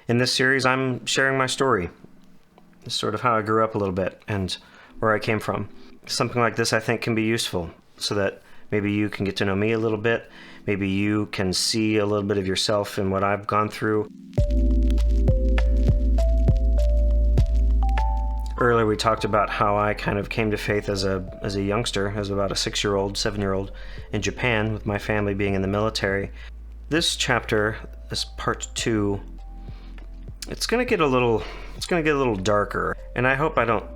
In this series, I'm sharing my story. It's sort of how I grew up a little bit and where I came from. Something like this I think can be useful so that maybe you can get to know me a little bit. Maybe you can see a little bit of yourself in what I've gone through. Earlier we talked about how I kind of came to faith as a youngster, as about a 6-year-old, 7-year-old in Japan, with my family being in the military. This chapter, this part 2, it's gonna get a little darker, and I hope I don't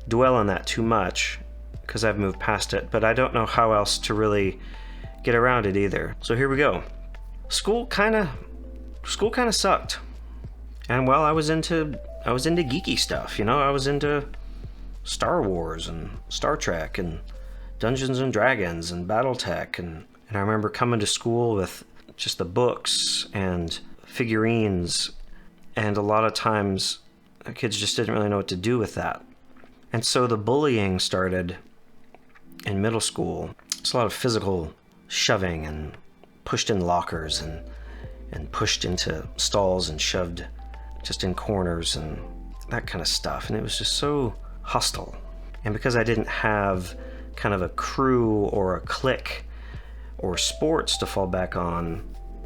dwell on that too much because I've moved past it, but I don't know how else to really get around it either. So here we go. School kind of sucked. And well, I was into geeky stuff, you know. I was into Star Wars and Star Trek and Dungeons and Dragons and Battletech, and I remember coming to school with just the books and figurines, and a lot of times kids just didn't really know what to do with that. And so the bullying started in middle school. It's a lot of physical shoving and pushed in lockers and pushed into stalls and shoved just in corners and that kind of stuff. And it was just so hostile. And because I didn't have kind of a crew or a clique or sports to fall back on,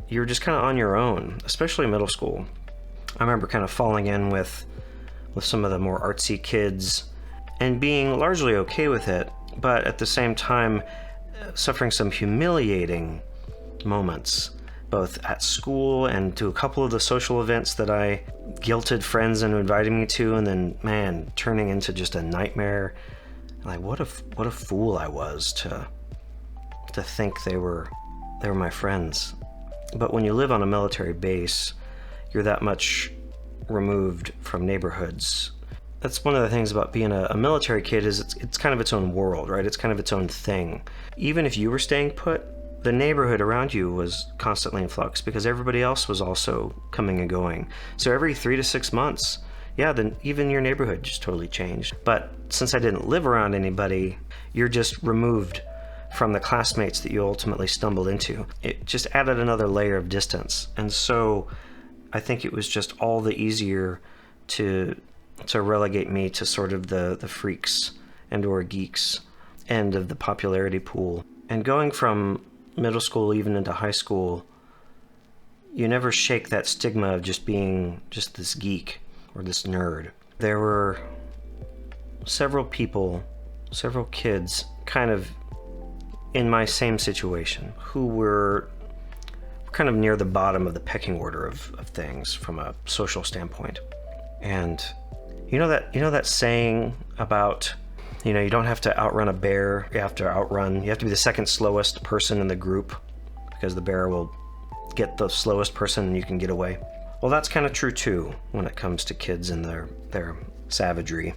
you're just kind of on your own, especially middle school. I remember kind of falling in with some of the more artsy kids and being largely okay with it, but at the same time suffering some humiliating moments, both at school and to a couple of the social events that I guilted friends into inviting me to, and then, man, turning into just a nightmare. Like, what a fool I was to think they were my friends. But when you live on a military base, you're that much removed from neighborhoods. That's one of the things about being a military kid, is it's kind of its own world, right? It's kind of its own thing. Even if you were staying put, the neighborhood around you was constantly in flux because everybody else was also coming and going. So every 3 to 6 months, then even your neighborhood just totally changed. But since I didn't live around anybody, you're just removed from the classmates that you ultimately stumbled into. It just added another layer of distance. And so I think it was just all the easier to relegate me to sort of the freaks and or geeks end of the popularity pool. And going from middle school even into high school, you never shake that stigma of just being just this geek or this nerd. There were several kids kind of in my same situation who were kind of near the bottom of the pecking order of things from a social standpoint. And you know that saying about, you don't have to outrun a bear, you have to be the second slowest person in the group because the bear will get the slowest person and you can get away. Well, that's kind of true too when it comes to kids and their savagery.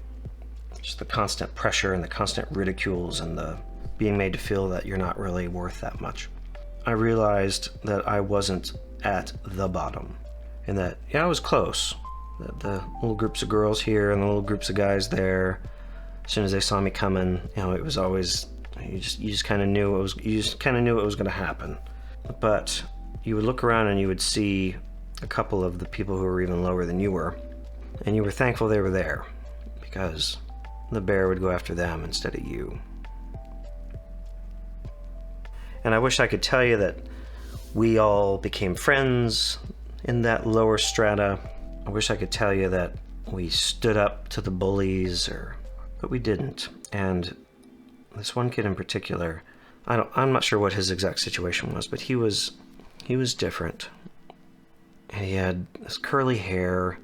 Just the constant pressure and the constant ridicules and the being made to feel that you're not really worth that much. I realized that I wasn't at the bottom, and that, I was close. The little groups of girls here and the little groups of guys there, as soon as they saw me coming, it was always, you just kind of knew it was going to happen. But you would look around and you would see a couple of the people who were even lower than you were, and you were thankful they were there because the bear would go after them instead of you. And I wish I could tell you that we all became friends in that lower strata. I wish I could tell you that we stood up to the bullies, but we didn't. And this one kid in particular, I'm not sure what his exact situation was, but he was different. And he had this curly hair,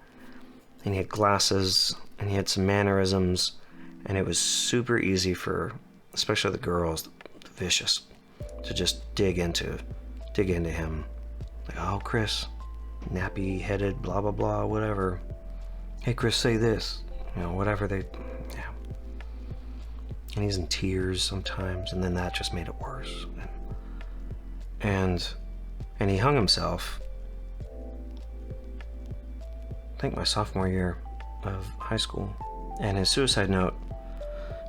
and he had glasses, and he had some mannerisms, and it was super easy for, especially the girls, the vicious, to just dig into him. Like, oh, Chris, nappy headed, blah blah blah, whatever. Hey Chris, say this, whatever and he's in tears sometimes, and then that just made it worse. And he hung himself, I think my sophomore year of high school, and his suicide note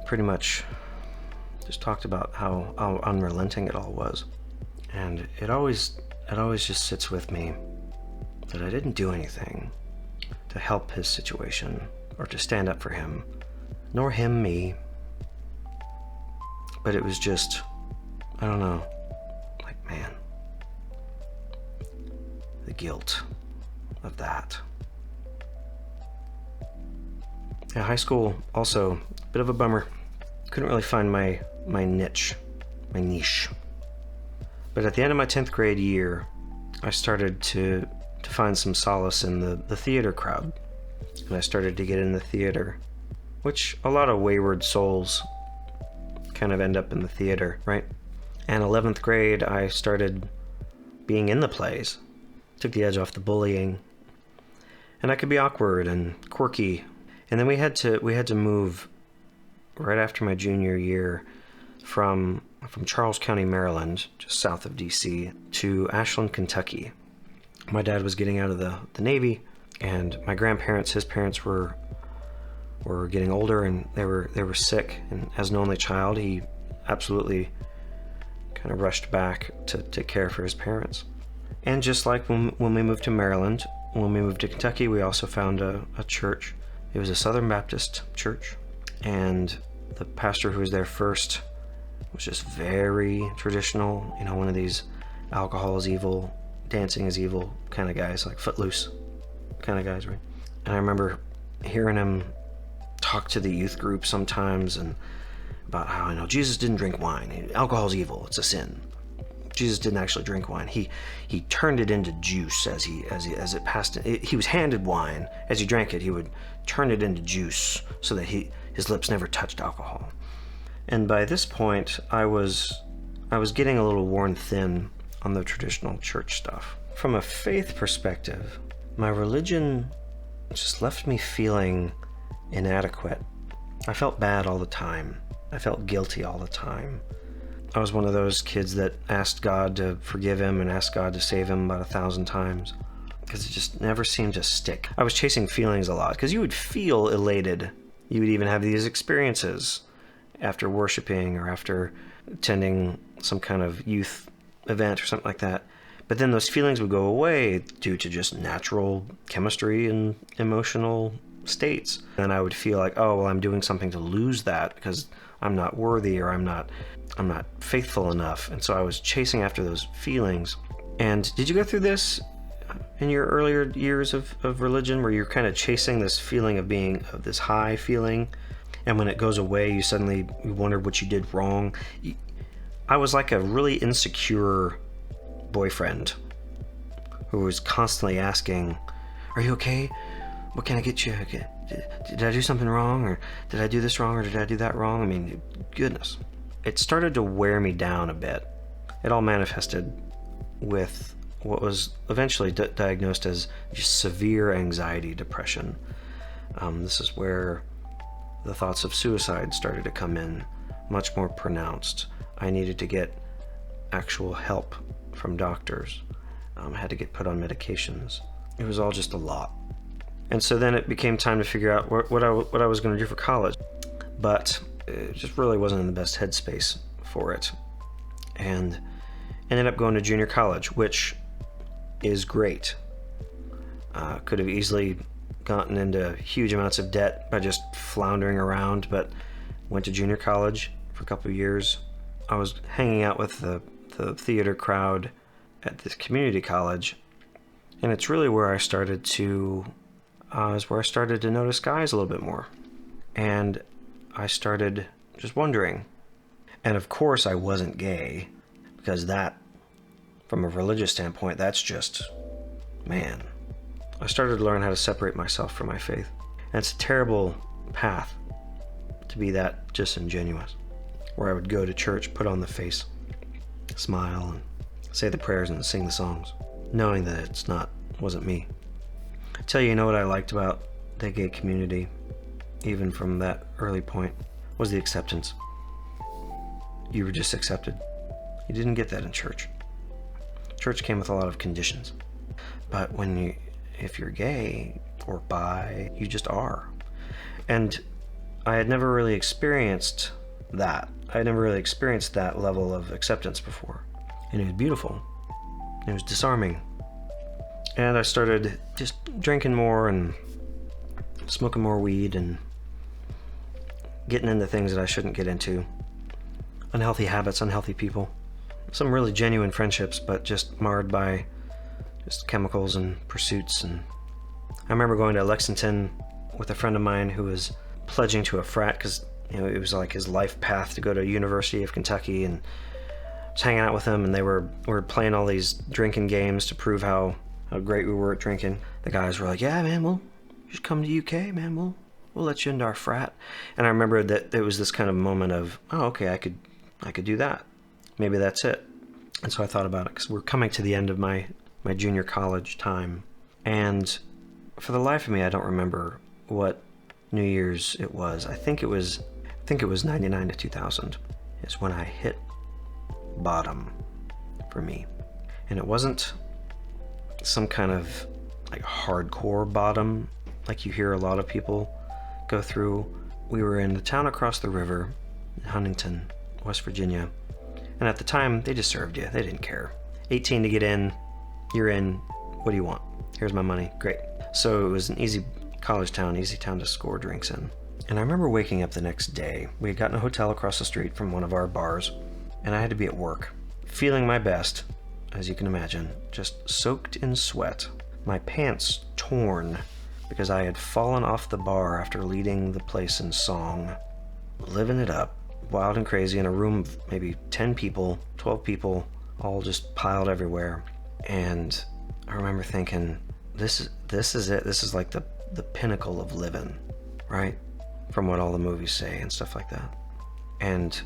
pretty much just talked about how unrelenting it all was. And it always just sits with me that I didn't do anything to help his situation or to stand up for him, nor him me. But it was just, I don't know, like, man, the guilt of that. Yeah, high school, also, a bit of a bummer. Couldn't really find my niche. But at the end of my 10th grade year, I started to find some solace in the theater crowd. And I started to get in the theater, which a lot of wayward souls kind of end up in the theater, right? And 11th grade, I started being in the plays. Took the edge off the bullying. And I could be awkward and quirky. And then we had to move right after my junior year from Charles County, Maryland, just south of DC, to Ashland, Kentucky. My dad was getting out of the Navy, and my grandparents, his parents, were getting older, and they were sick. And as an only child, he absolutely kind of rushed back to care for his parents. And just like when we moved to Maryland, when we moved to Kentucky, we also found a church. It was a Southern Baptist church, and the pastor who was there first was just very traditional, one of these alcohol is evil, dancing is evil kind of guys, like Footloose kind of guys, right? And I remember hearing him talk to the youth group sometimes and about how, Jesus didn't drink wine. Alcohol is evil. It's a sin. Jesus didn't actually drink wine. He turned it into juice as it passed. He was handed wine. As he drank it, he would turn it into juice so that his lips never touched alcohol. And by this point, I was getting a little worn thin on the traditional church stuff. From a faith perspective, my religion just left me feeling inadequate. I felt bad all the time. I felt guilty all the time. I was one of those kids that asked God to forgive him and asked God to save him about 1,000 times, because it just never seemed to stick. I was chasing feelings a lot, because you would feel elated. You would even have these experiences after worshiping or after attending some kind of youth event or something like that. But then those feelings would go away due to just natural chemistry and emotional states. And I would feel like, oh, well, I'm doing something to lose that because I'm not worthy or I'm not faithful enough. And so I was chasing after those feelings. And did you go through this in your earlier years of religion, where you're kind of chasing this feeling of this high feeling, and when it goes away, you wonder what you did wrong? I was like a really insecure boyfriend who was constantly asking, are you okay? What can I get you? Did I do something wrong? Or did I do this wrong? Or did I do that wrong? I mean, goodness. It started to wear me down a bit. It all manifested with what was eventually diagnosed as just severe anxiety depression. This is where the thoughts of suicide started to come in, much more pronounced. I needed to get actual help from doctors. I had to get put on medications. It was all just a lot. And so then it became time to figure out what I was going to do for college. But it just really wasn't in the best headspace for it. And ended up going to junior college, which is great. Could have easily gotten into huge amounts of debt by just floundering around, but went to junior college for a couple of years. I was hanging out with the theater crowd at this community college, and it's really where I started to notice guys a little bit more. And I started just wondering. And of course I wasn't gay, because that, from a religious standpoint, that's just, man. I started to learn how to separate myself from my faith. And it's a terrible path to be that disingenuous, where I would go to church, put on the face, smile, and say the prayers and sing the songs, knowing that it wasn't me. I tell you, what I liked about the gay community, even from that early point, was the acceptance. You were just accepted. You didn't get that in church. Church came with a lot of conditions. But if you're gay or bi, you just are. And I had never really experienced that. I had never really experienced that level of acceptance before. And it was beautiful. It was disarming. And I started just drinking more and smoking more weed and getting into things that I shouldn't get into. Unhealthy habits, unhealthy people. Some really genuine friendships, but just marred by just chemicals and pursuits. And I remember going to Lexington with a friend of mine who was pledging to a frat because, you know, it was like his life path to go to University of Kentucky, and I was hanging out with them, and we were playing all these drinking games to prove how great we were at drinking. The guys were like, "Yeah, man, we'll just come to UK, man. We'll let you into our frat." And I remember that there was this kind of moment of, oh, okay, I could do that. Maybe that's it. And so I thought about it because we're coming to the end of my junior college time, and for the life of me, I don't remember what New Year's it was. I think it was 99 to 2000 is when I hit bottom for me. And it wasn't some kind of like hardcore bottom like you hear a lot of people go through. We were in the town across the river in Huntington, West Virginia. And at the time, they just served you. They didn't care. 18 to get in, you're in. What do you want? Here's my money. Great. So it was an easy college town, easy town to score drinks in. And I remember waking up the next day. We had gotten a hotel across the street from one of our bars, and I had to be at work, feeling my best, as you can imagine, just soaked in sweat, my pants torn because I had fallen off the bar after leading the place in song, living it up, wild and crazy, in a room of maybe 10 people, 12 people, all just piled everywhere. And I remember thinking, this is it. This is like the pinnacle of living, right? From what all the movies say and stuff like that. And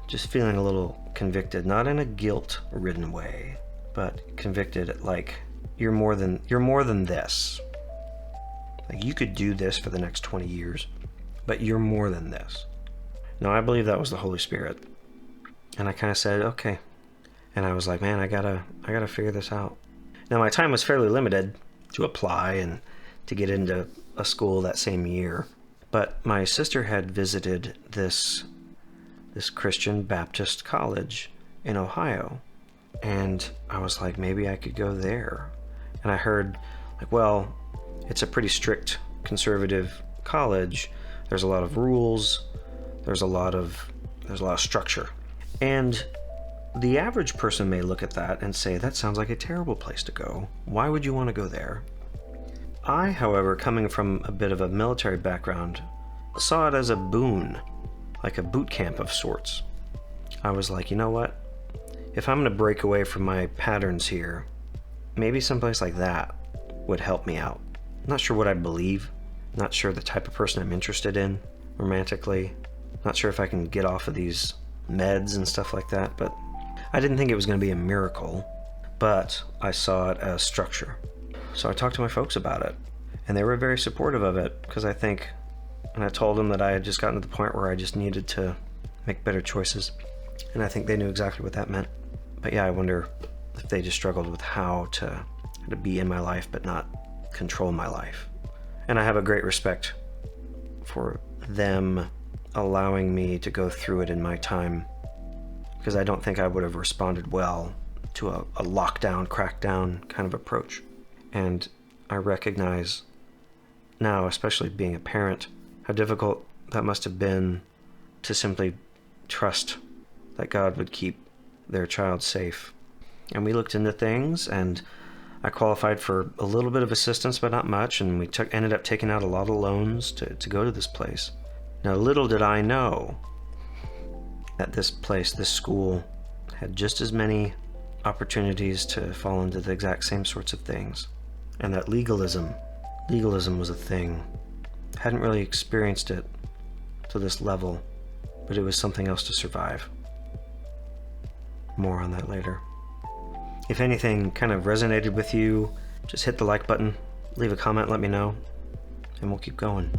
just feeling a little convicted, not in a guilt-ridden way, but convicted, like you're more than this. Like you could do this for the next 20 years, but you're more than this. No, I believe that was the Holy Spirit. And I kind of said, okay. And I was like, man, I gotta figure this out. Now my time was fairly limited to apply and to get into a school that same year. But my sister had visited this Christian Baptist college in Ohio. And I was like, maybe I could go there. And I heard, like, well, it's a pretty strict conservative college. There's a lot of rules. There's a lot of structure. And the average person may look at that and say, that sounds like a terrible place to go. Why would you want to go there? I, however, coming from a bit of a military background, saw it as a boon, like a boot camp of sorts. I was like, you know what? If I'm going to break away from my patterns here, maybe someplace like that would help me out. Not sure what I believe. Not sure the type of person I'm interested in romantically. Not sure if I can get off of these meds and stuff like that, but I didn't think it was going to be a miracle, but I saw it as structure. So I talked to my folks about it, and they were very supportive of it, because I told them that I had just gotten to the point where I just needed to make better choices, and I think they knew exactly what that meant. But yeah, I wonder if they just struggled with how to be in my life but not control my life. And I have a great respect for them allowing me to go through it in my time, because I don't think I would have responded well to a lockdown, crackdown kind of approach. And I recognize now, especially being a parent, how difficult that must have been to simply trust that God would keep their child safe. And we looked into things, and I qualified for a little bit of assistance, but not much, and we ended up taking out a lot of loans to go to this place. Now, little did I know that this school, had just as many opportunities to fall into the exact same sorts of things, and that legalism was a thing. Hadn't really experienced it to this level, but it was something else to survive. More on that later. If anything kind of resonated with you, just hit the like button, leave a comment, let me know, and we'll keep going.